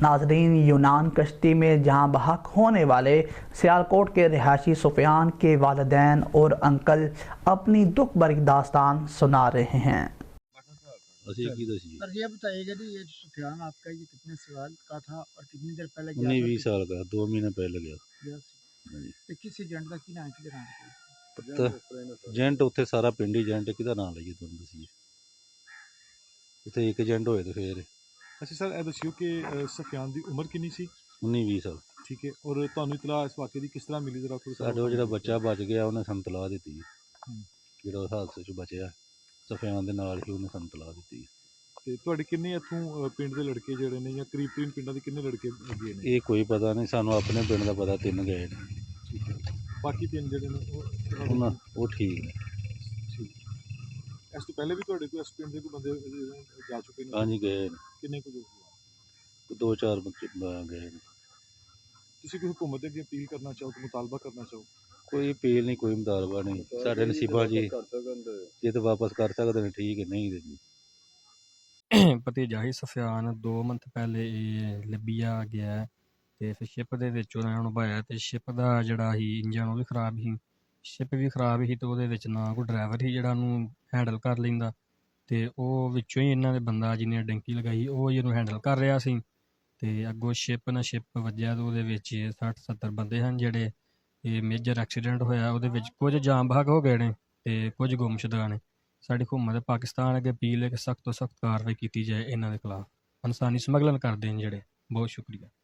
नाजरीन, यूनान कश्ती में जहां बहक होने वाले सियालकोट के रिहायशी सुफियान के वालिदैन और अंकल अपनी दुख भरी दास्तान सुना रहे हैं। सर ये बताइएगा कि ये सुफियान आपका ये कितने साल का था और कितनी देर पहले गया? 19-20 साल का, 2 महीने पहले गया। किस एजेंट का की नाम की ਏਜੰਟ ਉੱਥੇ ਸਾਰਾ ਪਿੰਡ ਹੀ ਏਜੰਟ ਕਿਹਦਾ ਨਾਂ ਲਈਏ ਤੁਹਾਨੂੰ ਦੱਸੀਏ, ਉੱਥੇ ਇੱਕ ਏਜੰਟ ਹੋਏ ਤੇ ਫੇਰ। अच्छा सर ये दस्सिओ कि सफियान की उम्र कितनी सी? 19-20 साल। ठीक है, और ਤੁਹਾਨੂੰ ਇਤਲਾ ਇਸ ਵਾਕੇ ਦੀ ਕਿਸ ਤਰ੍ਹਾਂ ਮਿਲੀ ਜਰਾ ਥੋੜਾ ਸਾਡੇ ਉਹ ਜਿਹੜਾ ਬੱਚਾ ਬਚ ਗਿਆ ਉਹਨੇ ਸਾਨੂੰ ਤਲਾਹ ਦਿੱਤੀ, ਜਿਹੜਾ ਉਸ ਹਾਦਸੇ 'ਚ ਬਚਿਆ ਸਫਿਆਨ ਦੇ ਨਾਲ ਹੀ ਉਹਨੇ ਸਾਨੂੰ ਤਲਾਹ ਦਿੱਤੀ। ਤੇ ਤੁਹਾਡੇ ਕਿੰਨੇ ਇੱਥੋਂ ਪਿੰਡ ਦੇ ਲੜਕੇ ਜਿਹੜੇ ਨੇ ਜਾਂ ਕਰੀਬ ਪਿੰਡਾਂ ਦੇ ਕਿੰਨੇ ਲੜਕੇ ਗਏ ਨੇ? ਇਹ ਕੋਈ ਪਤਾ ਨਹੀਂ ਸਾਨੂੰ, ਆਪਣੇ ਪਿੰਡ ਦਾ ਪਤਾ 3 ਗਏ ਨੇ। ਠੀਕ ਹੈ, ਬਾਕੀ 3 ਜਿਹੜੇ ਨੇ ਉਹ ਠੀਕ ਨੇ। ਇਸ ਤੋਂ ਪਹਿਲੇ ਵੀ ਤੁਹਾਡੇ ਕੋਲ ਇਸ ਪਿੰਡ ਦੇ ਕੋਈ ਬੰਦੇ ਜਾ ਚੁੱਕੇ ਨੇ? ਹਾਂਜੀ ਗਏ ਨੇ, ਕਿੰਨੇ ਕੁ? 2-4 ਬੱਚੇ ਗਏ ਨੇ। ਤੁਸੀਂ ਕੋਈ ਹੁਕੂਮਤ ਅੱਗੇ ਅਪੀਲ ਕਰਨਾ ਚਾਹੋ, ਕੋਈ ਮੁਤਾਲਬਾ ਕਰਨਾ ਚਾਹੋ? ਕੋਈ ਅਪੀਲ ਨਹੀਂ, ਕੋਈ ਮੁਤਾਲਬਾ ਨਹੀਂ, ਸਾਡੇ ਨਸੀਬਾਂ ਜੀ ਜੇ ਤਾਂ ਵਾਪਸ ਕਰ ਸਕਦੇ ਨੇ ਠੀਕ ਹੈ, ਨਹੀਂ ਦੇ ਭਤੀਜਾ ਹੀ ਸਫਿਆਨ 2 ਮੰਥ ਪਹਿਲੇ ਇਹ ਲੱਭਿਆ ਗਿਆ ਤੇ ਫਿਰ ਸ਼ਿਪ ਦੇ ਵਿੱਚ ਉਹਨਾਂ ਨੂੰ ਭਾਇਆ ਤੇ ਸ਼ਿਪ ਦਾ ਜਿਹੜਾ ਸੀ ਇੰਜਨ ਉਹ ਵੀ ਖਰਾਬ ਸੀ, ਸ਼ਿਪ ਵੀ ਖਰਾਬ ਸੀ ਤੇ ਉਹਦੇ ਵਿੱਚ ਨਾ ਕੋਈ ਡਰਾਈਵਰ ਸੀ ਜਿਹੜਾ ਉਹਨੂੰ ਹੈਂਡਲ ਕਰ ਲੈਂਦਾ ਤੇ ਉਹ ਵਿੱਚੋਂ ਹੀ ਇਹਨਾਂ ਦੇ ਬੰਦਾ ਜਿਹਨੇ ਡੰਕੀ ਲਗਾਈ ਉਹ ਇਹਨੂੰ ਹੈਂਡਲ ਕਰ ਰਿਹਾ ਸੀ ਤੇ ਅੱਗੋਂ ਸ਼ਿਪ ਨਾਲ ਸ਼ਿਪ ਵੱਜਿਆ ਤੇ ਉਹਦੇ ਵਿੱਚ 60-70 ਬੰਦੇ ਹਨ ਜਿਹੜੇ ਇਹ ਮੇਜਰ ਐਕਸੀਡੈਂਟ ਹੋਇਆ। ਉਹਦੇ ਵਿੱਚ ਕੁਝ ਜਾਮ ਬਹਕ ਹੋ ਗਏ ਨੇ ਤੇ ਕੁਝ ਗੁੰਮਸ਼ੁਦਾ ਨੇ। ਸਾਡੀ ਹੁਕੂਮਤ ਪਾਕਿਸਤਾਨ ਅੱਗੇ ਅਪੀਲ ਹੈ ਕਿ ਸਖਤ ਤੋਂ ਸਖਤ ਕਾਰਵਾਈ ਕੀਤੀ ਜਾਏ ਇਹਨਾਂ ਦੇ ਖਿਲਾਫ, ਇਨਸਾਨੀ ਸਮਗਲਨ ਕਰਦੇ ਨੇ ਜਿਹੜੇ। ਬਹੁਤ ਸ਼ੁਕਰੀਆ।